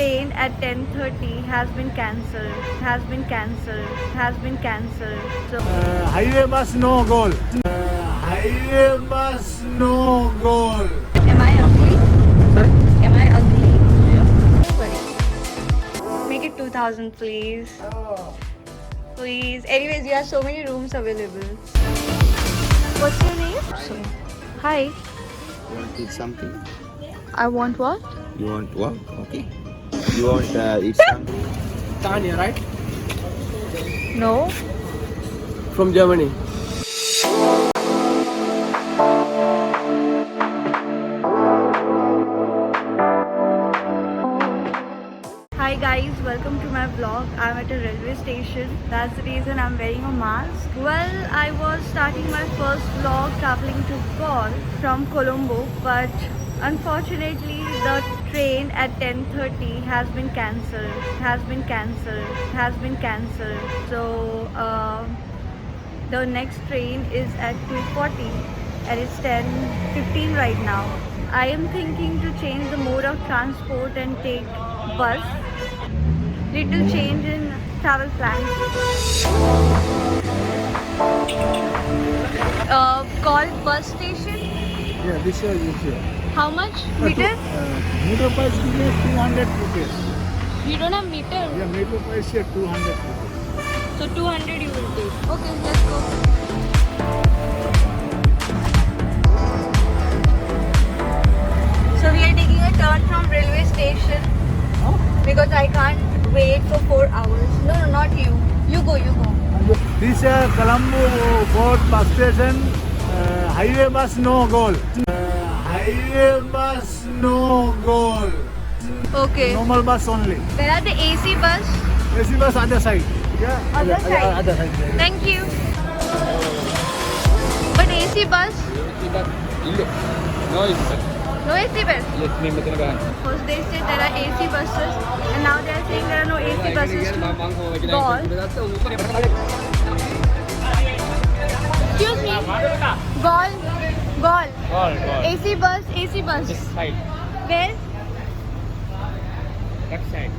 train at 10:30 has been cancelled. So Highway bus no goal. Highway bus no goal. am I ugly? Sorry? Am I ugly? Yeah. Sorry. Make it 2,000 please. Please. Anyways, you have so many rooms available. What's your name? So, Hi. you want to eat something? I want what? You want what? Okay. You want eat something? Tanya, right? No. From Germany. Hi guys, welcome to my vlog. I'm at a railway station. That's the reason I'm wearing a mask. Well, I was starting my first vlog traveling to Galle from Colombo, but unfortunately the train at 10:30 has been cancelled. So the next train is at 2:40 and it's 10:15 right now. I am thinking to change the mode of transport and take bus. Little change in travel plans. Called bus station. Yeah, this is here. How much meter? Meter price is 200 rupees. You don't have meter. Yeah, meter price here 200 rupees. So 200 you will take. Okay, let's go. So we are taking a turn from railway station because I can't wait for 4 hours. No, not you. You go. This is Colombo Port bus station. Highway bus no goal. Highway bus no goal. Okay. Normal bus only. There are the AC bus. AC bus other side. Yeah. Other side. Other side. Thank you. But AC bus? No AC bus. First they said there are AC buses and now they are saying there are no AC buses to Galle. Excuse me. Galle. AC bus. This side, Where? left side.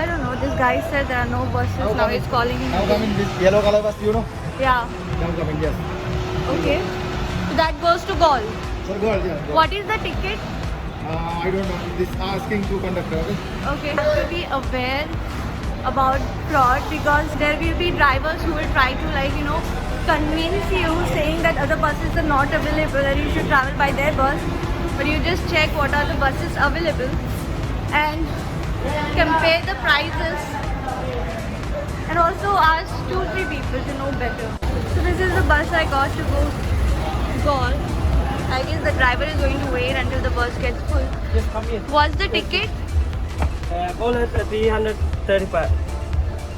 I don't know. This guy said there are no buses. Now he's calling me. Now coming this yellow color bus, you know? Yeah. Now coming, yes. Okay. So that goes to Galle. For girl, yeah. Girl. What is the ticket? I don't know. This asking to conductor, okay? Okay, you have to be aware about fraud because there will be drivers who will try to convince you saying that other buses are not available and you should travel by their bus. But you just check what are the buses available and compare the prices and also ask 2-3 people to know better. So this is the bus I got to go to Galle. I guess the driver is going to wait until the bus gets full. Just come here. What's the ticket? All at 335.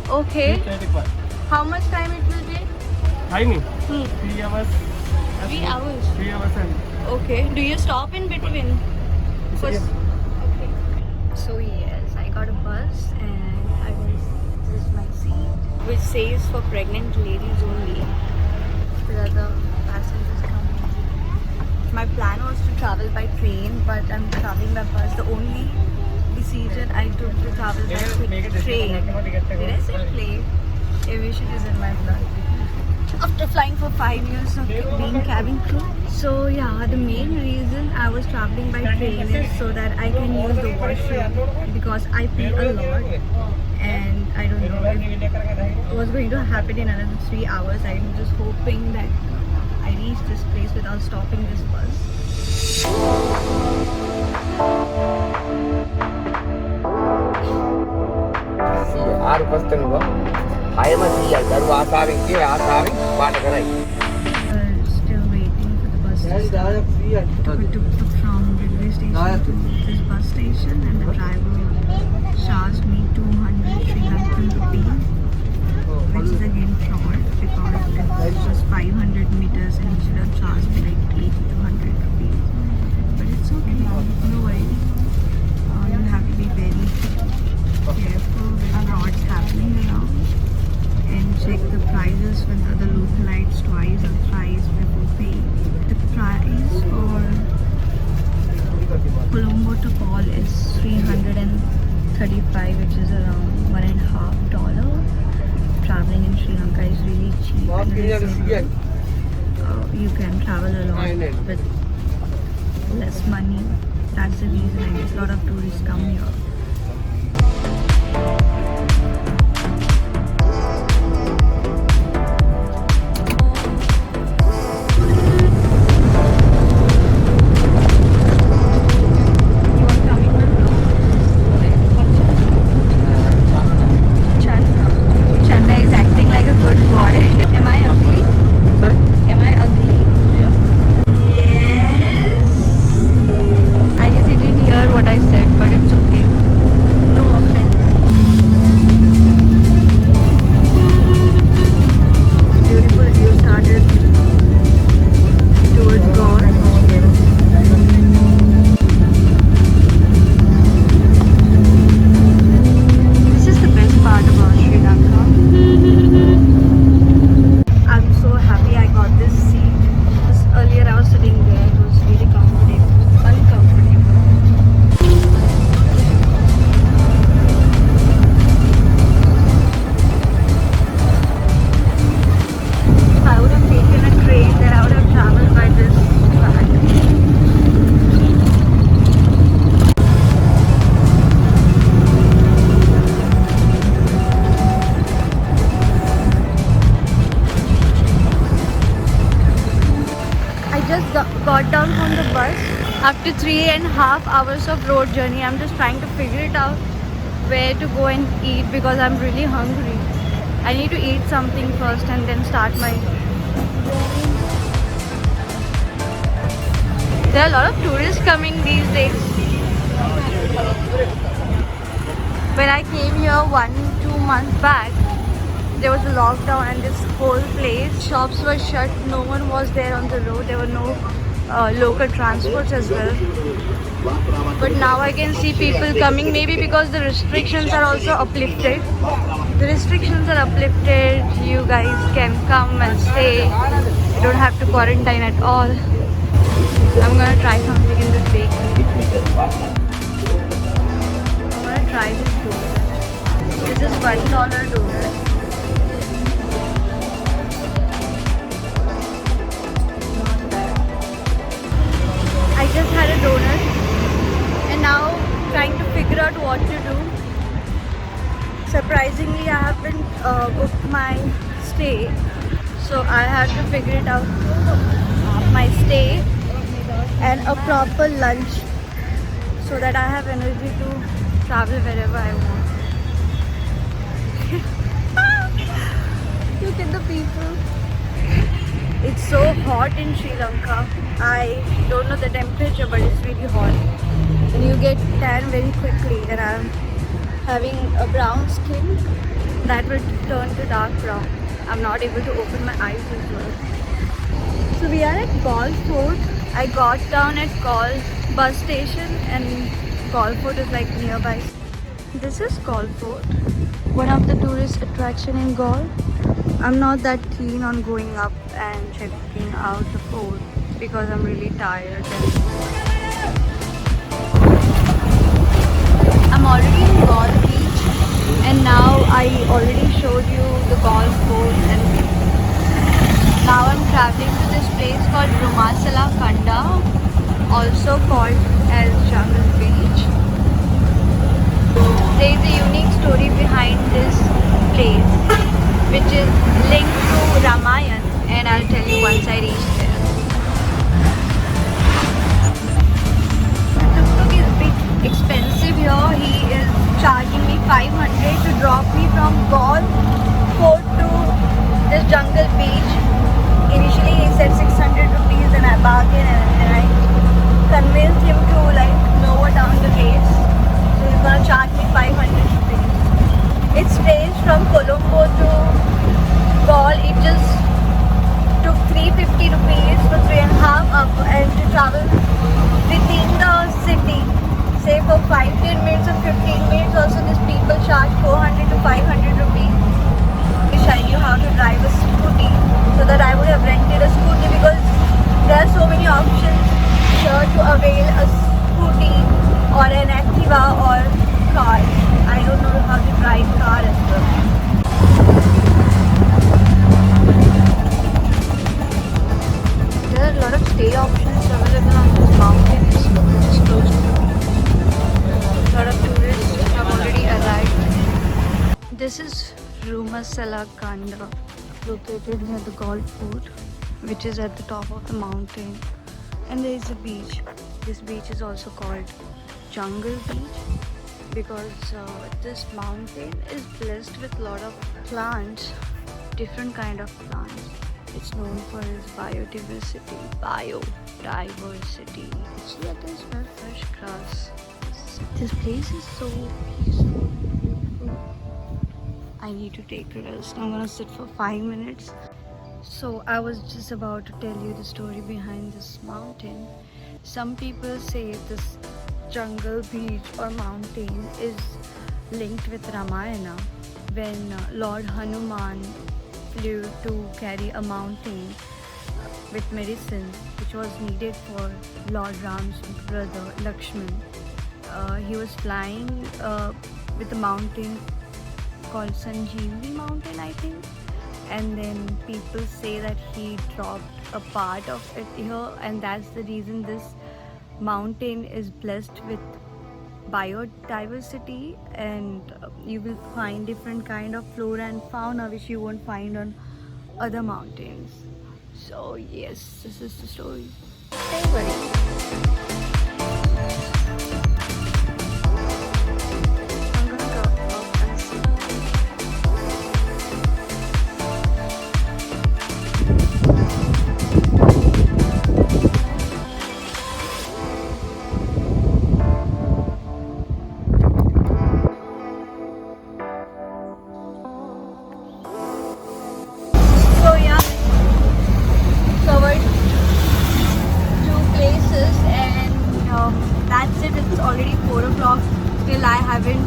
Okay. 335. How much time it will take? Timing? 3 3 hours. hours. 3 hours and. Okay. Do you stop in between? Yes. Okay. So yes, I got a bus and this is my seat, which says for pregnant ladies only. There are the passengers coming. My plan was to travel by train, but I'm traveling by bus. The only decision I took to travel by train. Did I say plane? Aviation is in my blood. After flying for 5 years of being cabin crew. So yeah, the main reason I was traveling by train is so that I can use the washroom because I pee a lot and I don't know if what's going to happen in another 3 hours. I'm just hoping that I reach this place without stopping this bus. ආරු පස්තනුවා හයම 100යි දරුවා ආසාවෙන් කියේ ආසාවෙන් පාට කරයි. Still waiting for the bus to start. We took from railway station to this bus station and the driver charged me 200 Sri Lankan rupees, which is again fraud because it was 500 meters and he should have charged me like 80 to 100 rupees. But it's okay, no worries. You have to be very careful with frauds happening around and check the prices with other localites twice or thrice before paying. The price for Colombo to Galle is 335, which is around $1.50. Traveling in Sri Lanka is really cheap. And you can travel a lot with less money. That's the reason I guess a lot of tourists come here. Chanda is acting like a good boy. Am I ugly? Am I ugly? Yes. I guess he didn't hear what I said, but it's okay. No offense. Beautiful view started towards God. This is the best part about Sri Lanka. I'm so happy I got this seat. Because earlier I was sitting there, it was really uncomfortable. If I would have taken a train, then I would have traveled by this track. I just got down from the bus after 3.5 hours of road journey. I'm just trying to figure it out where to go and eat because I'm really hungry. I need to eat something first and then start my journey. There are a lot of tourists coming these days. When I came here 1-2 months back, there was a lockdown and this whole place, shops were shut, no one was there on the road, there were no local transports as well. But now I can see people coming, maybe because the restrictions are also uplifted. The restrictions are uplifted, you guys can come and stay, you don't have to quarantine at all. I'm gonna try something in this bakery. I'm gonna try this donut. This is $1 donut. I just had a donut and now trying to figure out what to do. Surprisingly, I haven't booked my stay, so I have to figure it out. My stay and a proper lunch so that I have energy to travel wherever I want. Look at the people. It's so hot in Sri Lanka. I don't know the temperature, but it's really hot. And you get tan very quickly. And I'm having a brown skin that will turn to dark brown. I'm not able to open my eyes as well. So we are at Galle Fort. I got down at Galle bus station and Galle Fort is like nearby. This is Galle Fort, one of the tourist attraction in Galle. I'm not that keen on going up and checking out the fort because I'm really tired. I'm already in Galle Beach and now I already showed you the Galle Fort and now I'm traveling to this place called Rumasala Kanda, also called as Jungle Beach. There is a unique story behind this place which is linked to Ramayana, and I'll tell you once I reach there. The tuk-tuk is a bit expensive here. He is charging me 500 to drop me from Galle Fort to this Jungle Beach. Initially he said 600 rupees and I bargained and I convinced him to like lower down the rates. So he's gonna charge me 500 rupees. It's strange from Colombo to Galle. It just took 350 rupees for 3.5 hours and to travel within the city. Say for 5-10 minutes or 15 minutes also these people charge 400 to 500 rupees. I wish I knew how to drive a scooty so that I would have rented a scooty because there are so many options here to avail a scooty Activa or car. I don't know how to drive car as well. There are a lot of stay options available on this mountain. It's close. A lot of tourists have already arrived. This is Rumasala Kanda, located near the Golf Fort, which is at the top of the mountain. And there is a beach. This beach is also called Jungle Beach because this mountain is blessed with a lot of plants, different kind of plants. It's known for its biodiversity. See, I can smell fresh grass. This place is so peaceful. I need to take a rest. I'm gonna sit for 5 minutes. So I was just about to tell you the story behind this mountain. Some people say this jungle beach or mountain is linked with Ramayana, when Lord Hanuman flew to carry a mountain with medicine which was needed for Lord Ram's brother Lakshman. He was flying with a mountain called Sanjeevani Mountain, I think. And then people say that he dropped a part of it here, and that's the reason this mountain is blessed with biodiversity, and you will find different kind of flora and fauna which you won't find on other mountains. So yes, this is the story. Hey buddy. I'm gonna go up and see. So yeah, covered 2 places, and that's it. It's already 4 o'clock. Still I haven't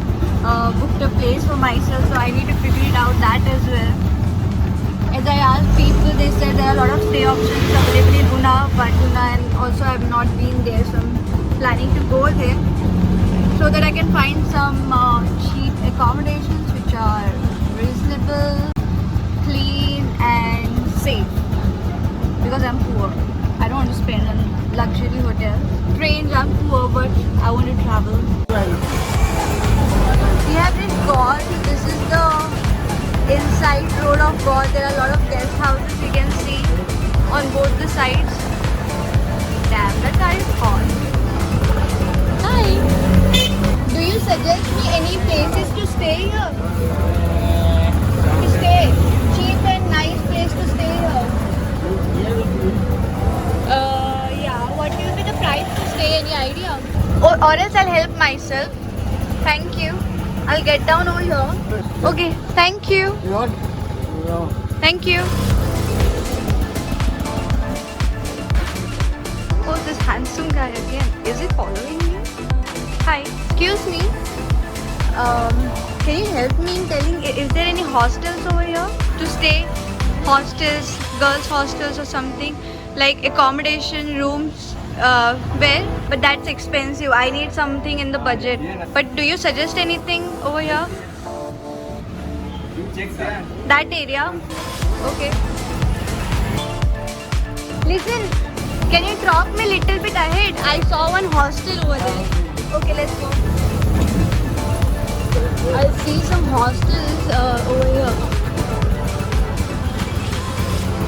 booked a place for myself, so I need to figure it out that as well. As I asked people, they said there are a lot of stay options available in Una, Batuna, and also I have not been there, so I'm planning to go there so that I can find some cheap accommodations which are reasonable, clean and safe, because I'm poor. I don't want to spend on luxury hotels. Trains, I'm poor, but I want to travel. We have reached God. This is the inside road of God. There are a lot of guest houses you can see on both the sides. Damn, that car is hot. Hi. Do you suggest me any places to stay here? To stay? Cheap and nice place to stay here. Yeah. What will be the price to stay? Any idea? Or else I'll help myself. Thank you. I'll get down over here. Okay. Thank you. Thank you. Oh, this handsome guy again. Is he following me? Hi. Excuse me. Can you help me in telling, is there any hostels over here to stay? Hostels, girls hostels or something, like accommodation rooms, where? But that's expensive. I need something in the budget. But do you suggest anything over here? Check that. That area? Okay. Listen, can you drop me a little bit ahead? I saw one hostel over there. Okay, let's go. I'll see some hostels over here.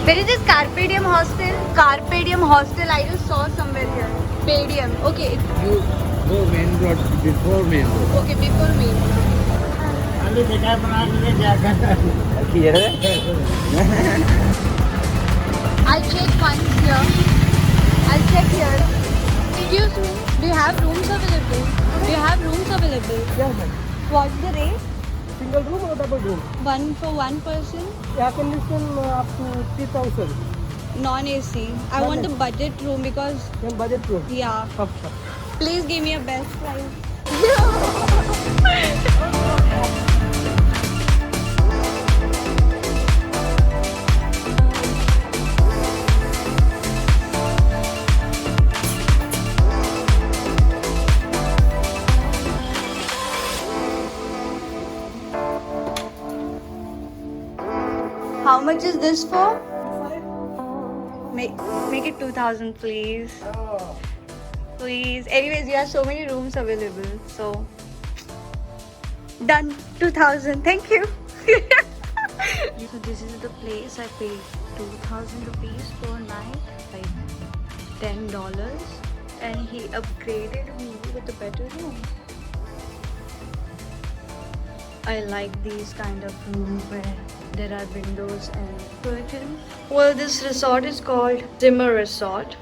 Where is this Carpe Diem hostel? Carpe Diem hostel, I just saw somewhere here. Padium. Okay. You go main road, before main road. Okay, before me. Clear है? I'll check once here. I'll check here. Excuse me. Do you have rooms available? Do you have rooms available? Yes, ma'am. What's the rate? Single room or double room? One for one person? Air condition up to 3,000. Non-AC. I want the budget room because, Then budget room. yeah. Okay. Please give me a best price. much is this for? Make it 2,000, please. Please. Anyways, you have so many rooms available. So, done. 2,000. Thank you. So this is the place. I paid 2,000 rupees per night, like $10, and he upgraded me with a better room. I like these kind of rooms where there are windows and curtains. Well, this resort is called Zimmer Resort.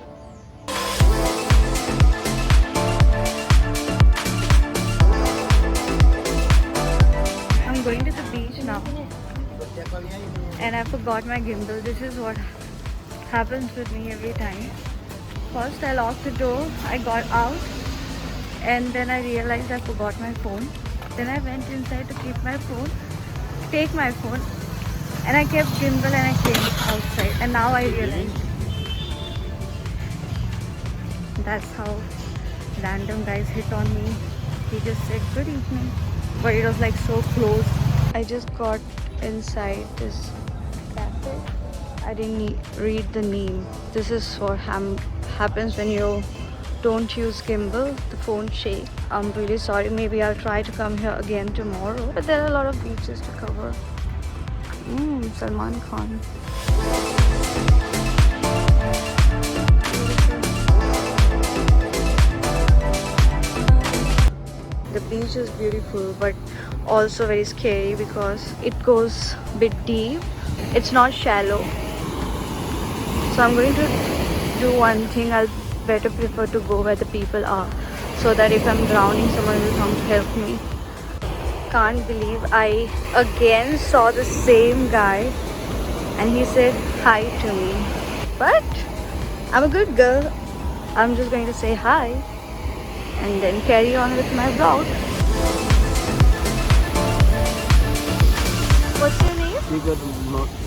I'm going to the beach now. And I forgot my gimbal. This is what happens with me every time. First I locked the door, I got out, and then I realized I forgot my phone. Then I went inside to take my phone, and I kept gimbal and I came outside, and now I realized that's how random guys hit on me. He just said good evening, but it was like so close. I just got inside this cafe. I didn't read the name. This is what happens when you don't use gimbal. The phone shakes. I'm really sorry. Maybe I'll try to come here again tomorrow. But there are a lot of beaches to cover. Salman Khan. The beach is beautiful, but also very scary because it goes a bit deep. It's not shallow. So I'm going to do one thing. I'll better prefer to go where the people are, so that if I'm drowning, someone will come to help me. Can't believe I again saw the same guy and he said hi to me. But I'm a good girl. I'm just going to say hi and then carry on with my vlog. What's your name? You got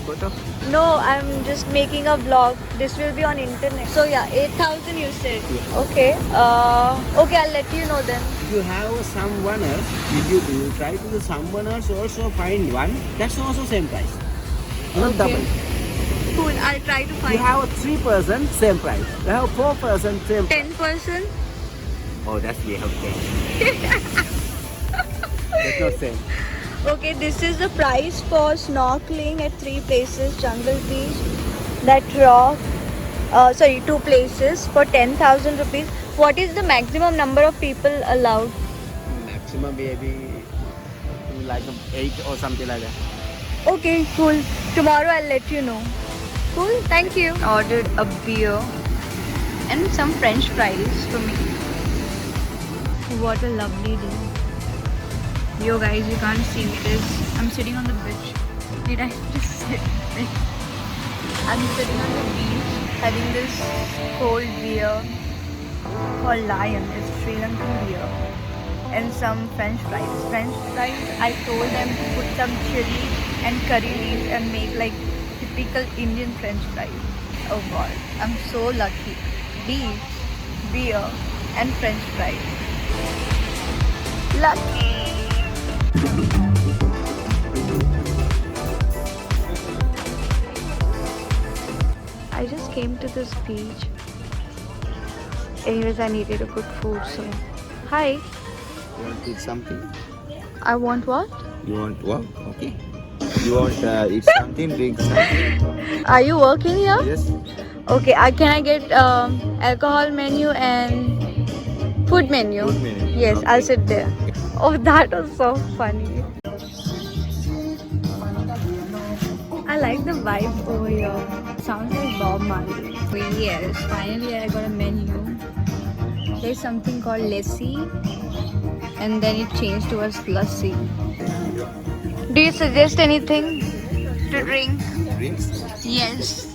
photo? No, I'm just making a vlog. This will be on internet. So yeah, 8,000 you said. Yeah. Okay. Okay, I'll let you know then. If you have someone else, if you try to do someone else also find one, that's also same price. Not Okay. double. Cool. I'll try to You find have 3 person, same price. You have 4 person, same price. 10%. Oh, that's we have 10. That's not same. Okay, this is the price for snorkeling at 3 places. Jungle Beach, that rock. 2 places for 10,000 rupees. What is the maximum number of people allowed? Maximum maybe like 8 or something like that. Okay, cool. Tomorrow I'll let you know. Cool, thank you. Ordered a beer and some French fries for me. What a lovely day. Yo guys, you can't see me. I'm sitting on the beach. Did I just sit? I'm sitting on the beach having this cold beer called Lion. It's Sri Lankan beer. And some French fries. French fries, I told them to put some chili and curry leaves and make like typical Indian French fries. Oh god, I'm so lucky. Beef, beer and French fries. Lucky! I just came to this beach. Anyways, I needed a good food, so hi. You want to eat something? I want what? You want what? Okay. You want eat something, drink something? Are you working here? Yes. Okay, can I get alcohol menu and food menu? Food menu. Yes, Okay. I'll sit there. Oh, that was so funny. I like the vibe over here. Sounds like Bob Marley. But yes, finally I got a menu. There's something called lassi, and then it changed towards lassi. Do you suggest anything to drink? Drinks? Yes.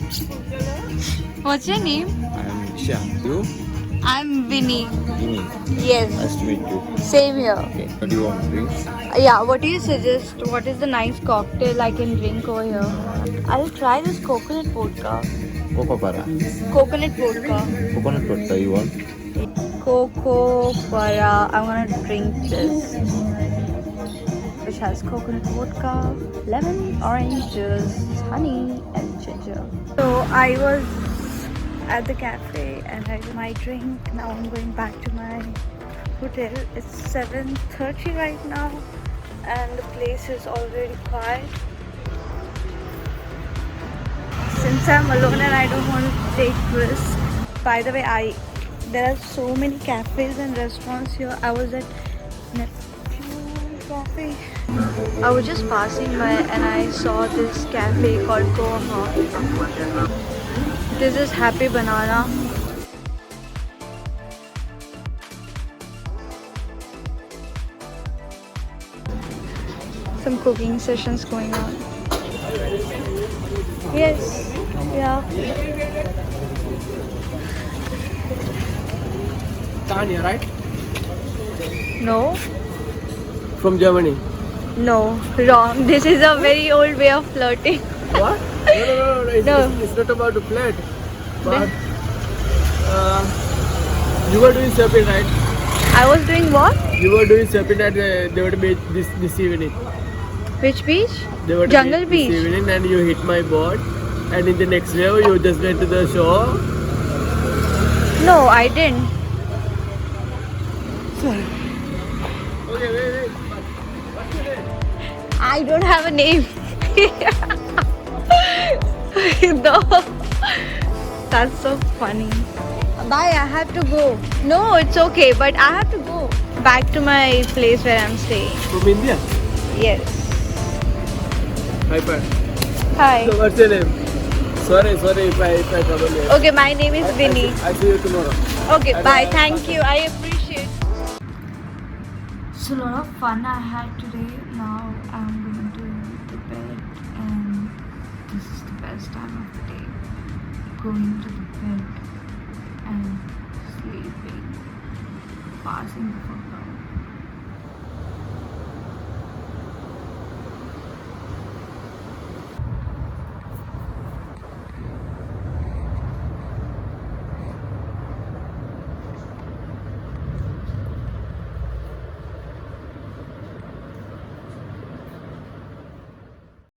What's your name? I'm Isha. You? I'm Vinny. Vinny. Yes. Nice to meet you. Same here. Okay. What do you want? Drinks? Yeah, what do you suggest? What is the nice cocktail I can drink over here? I'll try this coconut vodka. Coco para. Coconut vodka. Coconut vodka you want? Coco para. I'm gonna drink this. which has coconut vodka, lemon, orange juice, honey, and ginger. So I was at the cafe and I did my drink. Now I'm going back to my hotel. It's 7:30 right now and the place is already quiet. Since I'm alone and I don't want to take risks. By the way, there are so many cafes and restaurants here. I was at Neptune Cafe. I was just passing by and I saw this cafe called Goha. This is Happy Banana. Some cooking sessions going on. Yes. Yeah. Tanya, right? No. From Germany. No. Wrong. This is a very old way of flirting. What? No. No. It's not about to flirt. But you were doing surfing, right? I was doing what? You were doing surfing at they were beach this evening. Which beach? They were Jungle this Beach. evening, and you hit my board. And in the next wave, you just went to the shore. No, I didn't. Okay, wait. What's your name? I don't have a name. No. That's so funny. Bye, I have to go. No, it's okay, but I have to go back to my place where I'm staying. From India? Yes. Hi, Pat. Hi. So what's your name? Sorry if I trouble you. Okay, my name is Vinny. I see you tomorrow. Okay, bye. Thank you. I appreciate. So a lot of fun I had today. Now I'm going to the bed and this is the best time of the day. Going to the bed and sleeping. Passing the